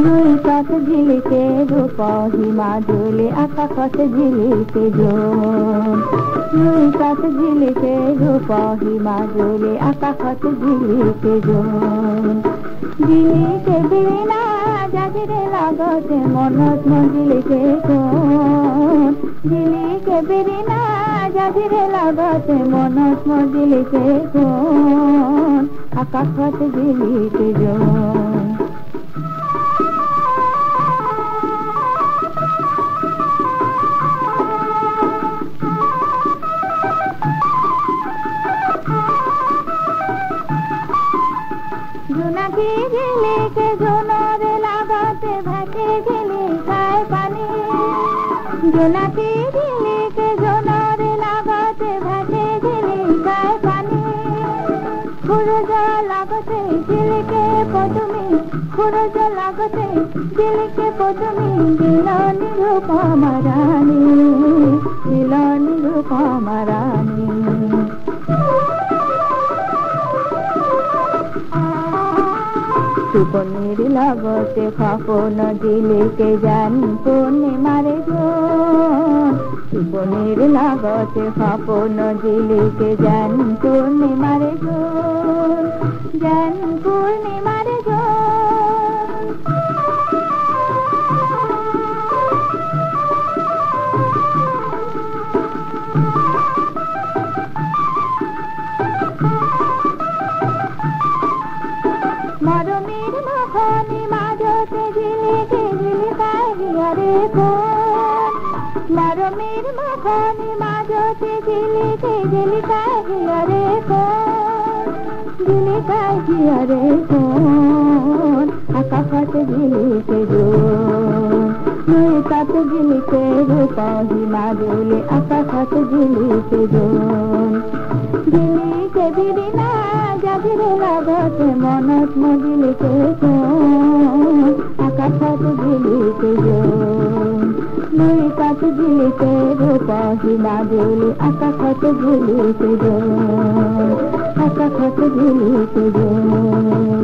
দুই কাঠ ঝিলিতে রূপ হিমা ঝুলে আকাশত ঝিলিতে জোন দুই কাঠ ঝিলিতে রূপ হিমা ঝুলে আকাশত ঝিলিতে জোন ঝিলিতে বিনা যাদের লাগতে মনত মজিলিতে কোন ঝিলিকে বিনা যাদের লাগতে মনত মজিলিতে কোন আকাশত ঝিলিতে জোন জোনাকি ঝিলিকে জোনরে লাগাতে ভাসে গেলে খায় পানি জোনাকি ঝিলিকে জোনরে লাগাতে ভাসে গেলে খায় পানি খুরজা লাগতে ঝিলিকে পদমি খুরজা লাগতে ঝিলিকে পদমি দিলানি রূপ মারানি দিলানি রূপ মারানি সুপনির লাগতে খাপন ঝিলিকে জান পূর্ণিমারে জোন সুপনির লাগতে খাপন ঝিলিকে জান পূর্ণিমারে জোন জান পূর্ণিমারে জোন মরমের মুখনি মাঝতে ঝিলিকে ঝিলিকায় হিয়ারে কোন মরমের মুখনি মাঝতে ঝিলিকে ঝিলিকায় হিয়ারে কোন ঝিলিকায় হিয়ারে কোন আকাশত ঝিলিকে জোন দুই কাঠ ঝিলিকে রূপ হিমা ঝুলে আকাশত ঝিলিকে জোন ঝিলিকে বিনা যাদের লাগতে মনত মজিলিকে কোন আকাশত ঝিলিকে জোন দুই কাঠ ঝিলিকে রূপ হিমা ঝুলে আকাশত ঝিলিকে জোন আকাশত ঝিলিকে জোন।